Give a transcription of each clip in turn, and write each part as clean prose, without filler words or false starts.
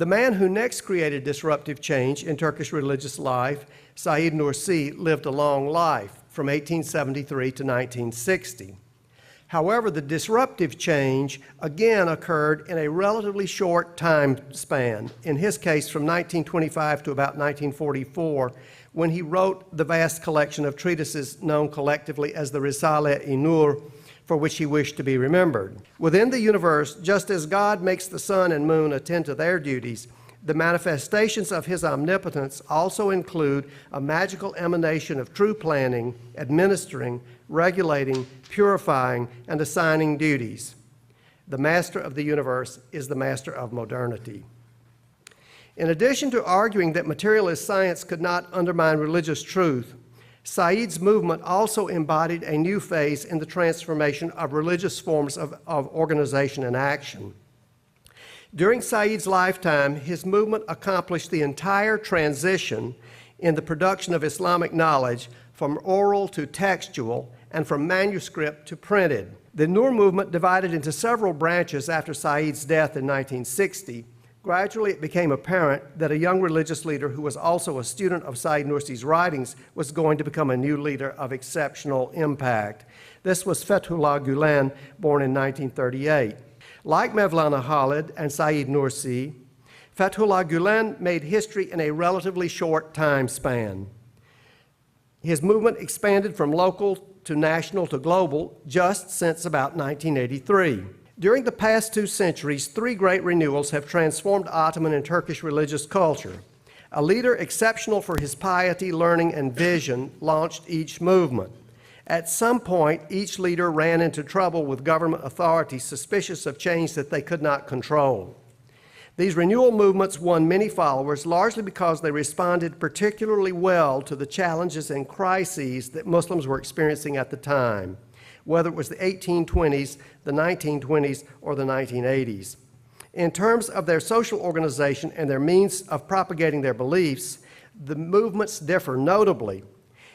The man who next created disruptive change in Turkish religious life, Said Nursi, lived a long life from 1873 to 1960. However, the disruptive change again occurred in a relatively short time span, in his case from 1925 to about 1944, when he wrote the vast collection of treatises known collectively as the Risale-i Nur, for which he wished to be remembered. Within the universe, just as God makes the sun and moon attend to their duties, the manifestations of his omnipotence also include a magical emanation of true planning, administering, regulating, purifying, and assigning duties. The master of the universe is the master of modernity. In addition to arguing that materialist science could not undermine religious truth, Said's movement also embodied a new phase in the transformation of religious forms of organization and action. During Said's lifetime, his movement accomplished the entire transition in the production of Islamic knowledge from oral to textual and from manuscript to printed. The Nur movement divided into several branches after Said's death in 1960. Gradually, it became apparent that a young religious leader who was also a student of Said Nursi's writings was going to become a new leader of exceptional impact. This was Fethullah Gülen, born in 1938. Like Mevlana Khalid and Said Nursi, Fethullah Gülen made history in a relatively short time span. His movement expanded from local to national to global just since about 1983. During the past 2 centuries, 3 great renewals have transformed Ottoman and Turkish religious culture. A leader exceptional for his piety, learning, and vision launched each movement. At some point, each leader ran into trouble with government authorities suspicious of change that they could not control. These renewal movements won many followers, largely because they responded particularly well to the challenges and crises that Muslims were experiencing at the time, whether it was the 1820s, the 1920s, or the 1980s. In terms of their social organization and their means of propagating their beliefs, the movements differ notably,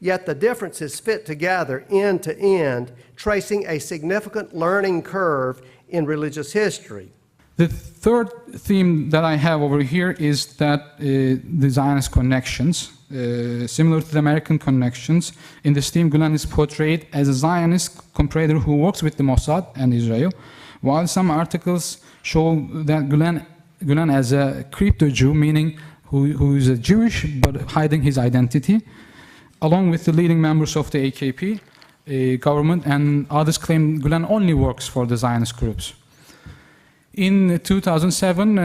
yet the differences fit together end to end, tracing a significant learning curve in religious history. The third theme that I have over here is that the Zionist connections, similar to the American connections. In this theme, Gülen is portrayed as a Zionist comparator who works with the Mossad and Israel, while some articles show that Gülen as a crypto-Jew, meaning who is a Jewish but hiding his identity, along with the leading members of the AKP government, and others claim Gülen only works for the Zionist groups. In 2007,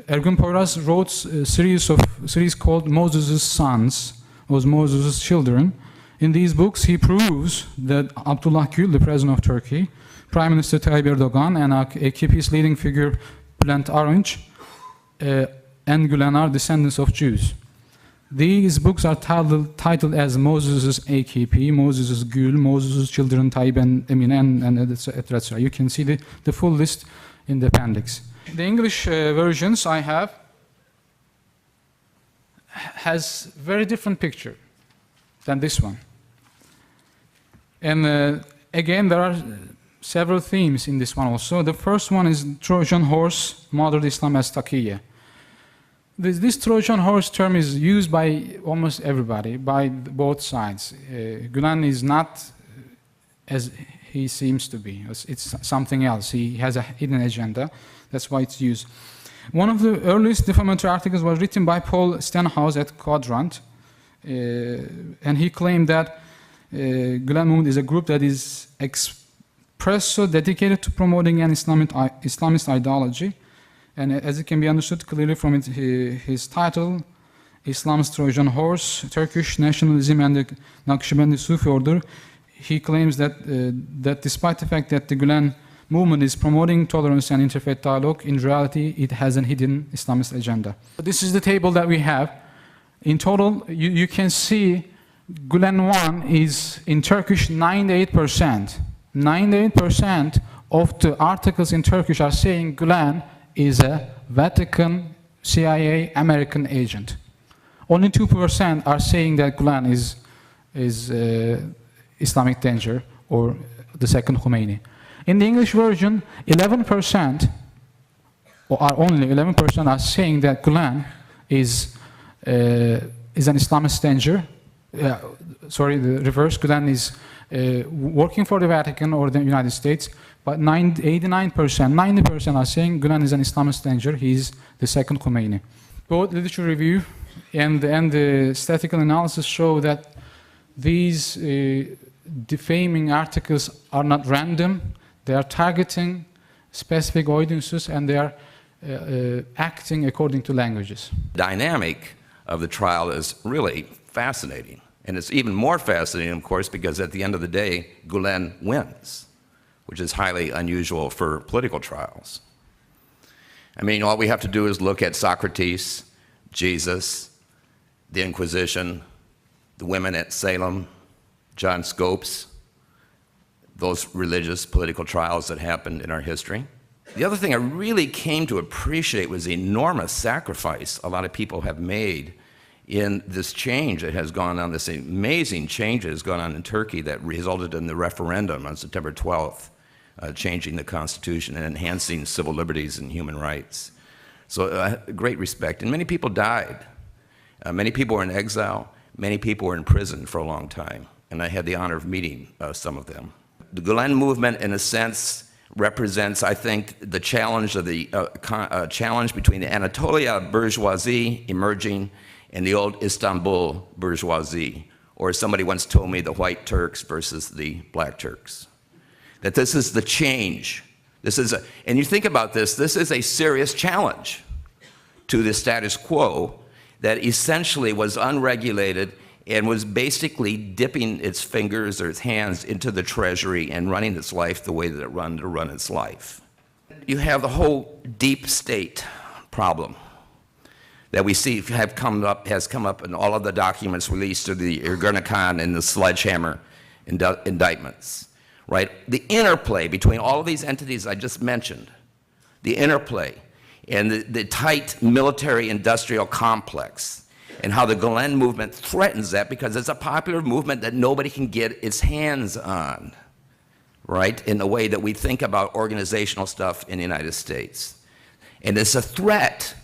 Ergun Poyraz wrote a series called Moses' Sons, or Moses' Children. In these books, he proves that Abdullah Gül, the president of Turkey, Prime Minister Tayyip Erdogan, and AKP's leading figure Bülent Arınç and Gülen are descendants of Jews. These books are titled as Moses' AKP, Moses' Gül, Moses' Children, Tayyip and Emine, and etc. You can see the full list in the appendix. The English versions I have has very different picture than this one. And again, there are several themes in this one also. The first one is Trojan horse, modern Islam as taqiyya. This Trojan horse term is used by almost everybody, by both sides. Gülen is not as he seems to be. It's something else. He has a hidden agenda. That's why it's used. One of the earliest defamatory articles was written by Paul Stenhouse at Quadrant, and he claimed that Gülen movement is a group that is expresso dedicated to promoting an Islamist ideology, and as it can be understood clearly from his title, Islam's Trojan Horse, Turkish Nationalism and the Naqshbandi Sufi Order, he claims that despite the fact that the Gülen movement is promoting tolerance and interfaith dialogue, in reality it has a hidden Islamist agenda. This is the table that we have. In total, you can see Gülen 1 is in Turkish 98%. 98% of the articles in Turkish are saying Gülen is a Vatican, CIA, American agent. Only 2% are saying that Gülen is Islamic danger or the second Khomeini. In the English version, 11% or are only 11% are saying that Gülen is an Islamist danger. Sorry, the reverse. Gülen is working for the Vatican or the United States, but 89%, 90% are saying Gülen is an Islamist danger. He's the second Khomeini. Both literature review and the statistical analysis show that these defaming articles are not random. They are targeting specific audiences, and they are acting according to languages. Dynamic of the trial is really fascinating. And it's even more fascinating, of course, because at the end of the day, Gülen wins, which is highly unusual for political trials. I mean, all we have to do is look at Socrates, Jesus, the Inquisition, the women at Salem, John Scopes, those religious political trials that happened in our history. The other thing I really came to appreciate was the enormous sacrifice a lot of people have made in this change that has gone on, this amazing change that has gone on in Turkey that resulted in the referendum on September 12th, changing the constitution and enhancing civil liberties and human rights. So great respect. And many people died. Many people were in exile. Many people were in prison for a long time. And I had the honor of meeting some of them. The Gülen movement, in a sense, represents, I think, the challenge of the challenge between the Anatolia bourgeoisie emerging and the old Istanbul bourgeoisie, or as somebody once told me, the white Turks versus the black Turks. That this is the change. This is and you think about this is a serious challenge to the status quo that essentially was unregulated and was basically dipping its fingers or its hands into the treasury and running its life the way that it run to run its life. You have the whole deep state problem that we see has come up in all of the documents released through the Ergenekon and the sledgehammer indictments, right? The interplay between all of these entities I just mentioned, the interplay and the tight military-industrial complex, and how the Gülen movement threatens that because it's a popular movement that nobody can get its hands on, right, in the way that we think about organizational stuff in the United States. And it's a threat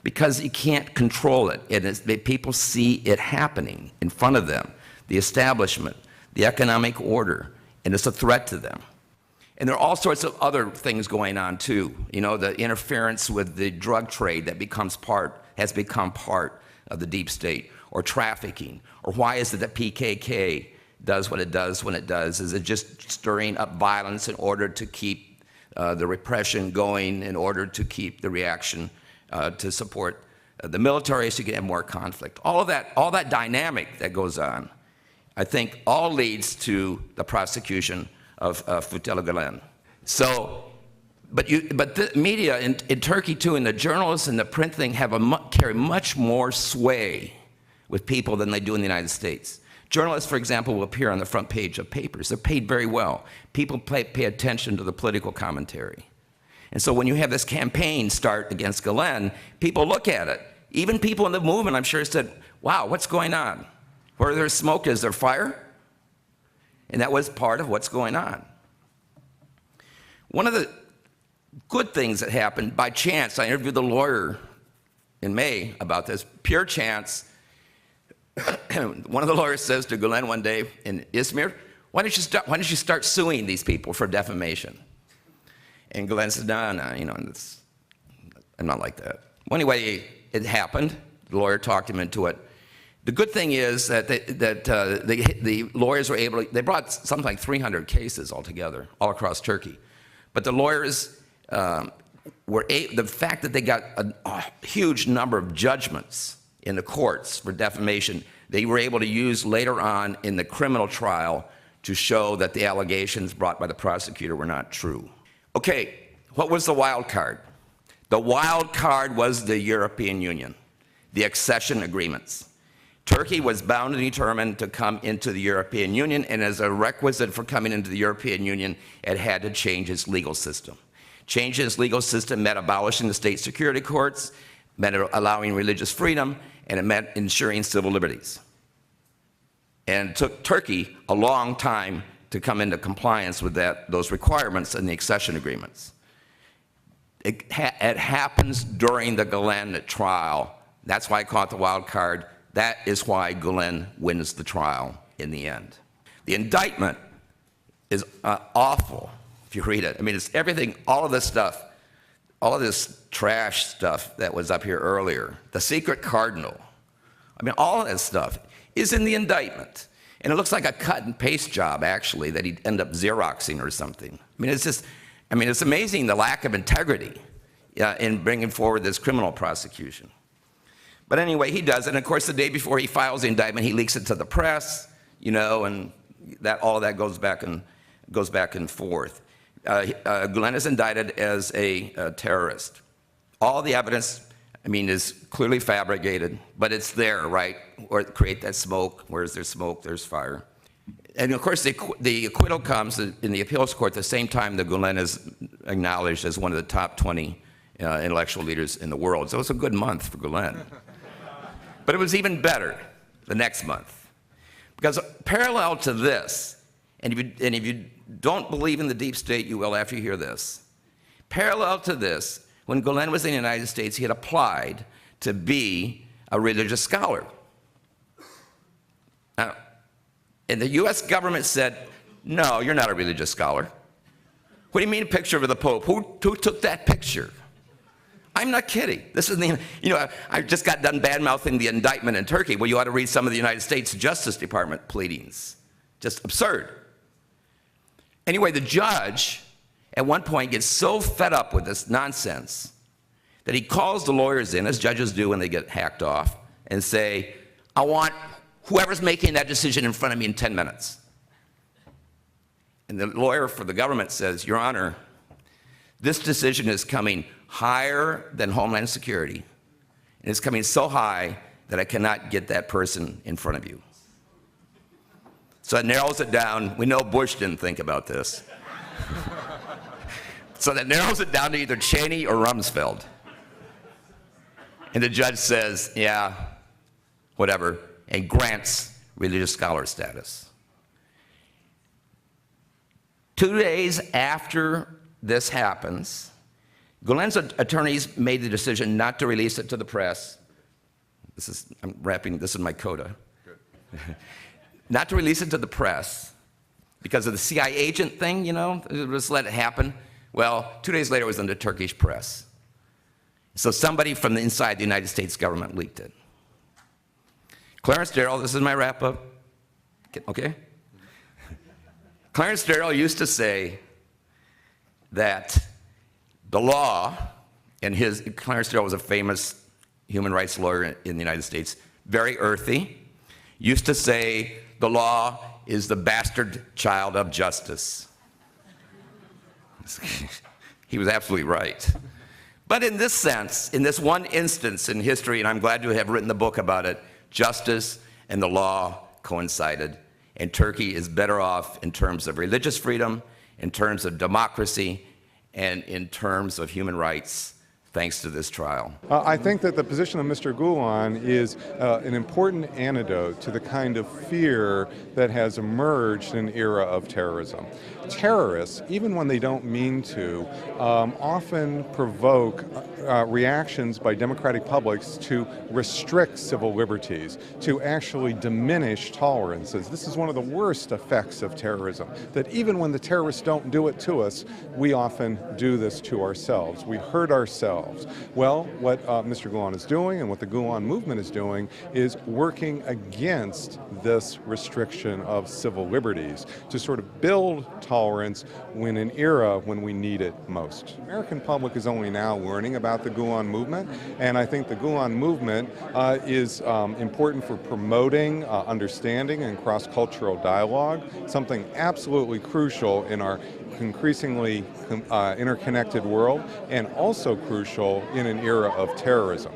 because you can't control it. People see it happening in front of them, the establishment, the economic order, and it's a threat to them. And there are all sorts of other things going on too. You know, the interference with the drug trade that has become part of the deep state, or trafficking, or why is it that PKK does what it does when it does? Is it just stirring up violence in order to keep the repression going, in order to keep the reaction to support the military so you can have more conflict? All that dynamic that goes on, I think all leads to the prosecution of Fethullah Gülen. So, but the media in Turkey too, and the journalists and the print thing carry much more sway with people than they do in the United States. Journalists, for example, will appear on the front page of papers. They're paid very well. People pay attention to the political commentary. And so when you have this campaign start against Gülen, people look at it. Even people in the movement, I'm sure, said, wow, what's going on? Where there's smoke, is there fire? And that was part of what's going on. One of the good things that happened, by chance, I interviewed the lawyer in May about this, pure chance. One of the lawyers says to Gülen one day in Izmir, why don't you start suing these people for defamation? And Gülen said, no, you know, I'm not like that. Well, anyway, it happened. The lawyer talked him into it. The good thing is that the lawyers were able to, they brought something like 300 cases altogether, all across Turkey. But the lawyers the fact that they got a huge number of judgments in the courts for defamation, they were able to use later on in the criminal trial to show that the allegations brought by the prosecutor were not true. Okay, what was the wild card? The wild card was the European Union, the accession agreements. Turkey was bound and determined to come into the European Union, and as a requisite for coming into the European Union, it had to change its legal system. Changing its legal system meant abolishing the state security courts, meant allowing religious freedom, and it meant ensuring civil liberties. And it took Turkey a long time to come into compliance with those requirements in the accession agreements. It happens during the Gülen trial. That's why I call it the wild card. That is why Gülen wins the trial in the end. The indictment is awful if you read it. I mean, it's everything, all of this stuff, all of this trash stuff that was up here earlier, the secret cardinal. I mean, all of that stuff is in the indictment. And it looks like a cut and paste job, actually, that he'd end up Xeroxing or something. I mean, it's just, I mean, it's amazing the lack of integrity in bringing forward this criminal prosecution. But anyway, he does it. And of course, the day before he files the indictment, he leaks it to the press, you know, and all of that goes back and forth. Gülen is indicted as a terrorist. All the evidence, I mean, is clearly fabricated, but it's there, right? Or create that smoke. Where is there smoke, there's fire. And of course, the acquittal comes in the appeals court the same time that Gülen is acknowledged as one of the top 20 intellectual leaders in the world. So it's a good month for Gülen. But it was even better the next month. Because parallel to this, and if you don't believe in the deep state, you will after you hear this. Parallel to this, when Gülen was in the United States, he had applied to be a religious scholar. Now, and the US government said, no, you're not a religious scholar. What do you mean a picture of the Pope? Who took that picture? I'm not kidding. This is the, you know, I just got done bad-mouthing the indictment in Turkey. Well, you ought to read some of the United States Justice Department pleadings. Just absurd. Anyway, the judge at one point gets so fed up with this nonsense that he calls the lawyers in, as judges do when they get hacked off, and say, I want whoever's making that decision in front of me in 10 minutes. And the lawyer for the government says, Your Honor, this decision is coming higher than Homeland Security. And it's coming so high that I cannot get that person in front of you. So it narrows it down. We know Bush didn't think about this. So that narrows it down to either Cheney or Rumsfeld. And the judge says, yeah, whatever, and grants religious scholar status. 2 days after this happens, Gülen's attorneys made the decision not to release it to the press. I'm wrapping, this is my coda. Good. Not to release it to the press because of the CIA agent thing, you know, just let it happen. Well, 2 days later, it was in the Turkish press. So somebody from the inside the United States government leaked it. Clarence Darrow, this is my wrap-up, okay? Clarence Darrow used to say that the law, and Clarence Darrow was a famous human rights lawyer in the United States, very earthy, used to say the law is the bastard child of justice. He was absolutely right. But in this sense, in this one instance in history, and I'm glad to have written the book about it, justice and the law coincided, and Turkey is better off in terms of religious freedom, in terms of democracy, and in terms of human rights, thanks to this trial. I think that the position of Mr. Gülen is an important antidote to the kind of fear that has emerged in an era of terrorism. Terrorists, even when they don't mean to, often provoke reactions by democratic publics to restrict civil liberties, to actually diminish tolerances. This is one of the worst effects of terrorism, that even when the terrorists don't do it to us, we often do this to ourselves. We hurt ourselves. Well, what Mr. Gülen is doing and what the Gülen movement is doing is working against this restriction of civil liberties to sort of build tolerance in an era when we need it most. The American public is only now learning about the Gülen movement, and I think the Gülen movement is important for promoting understanding and cross-cultural dialogue, something absolutely crucial in our increasingly interconnected world, and also crucial in an era of terrorism.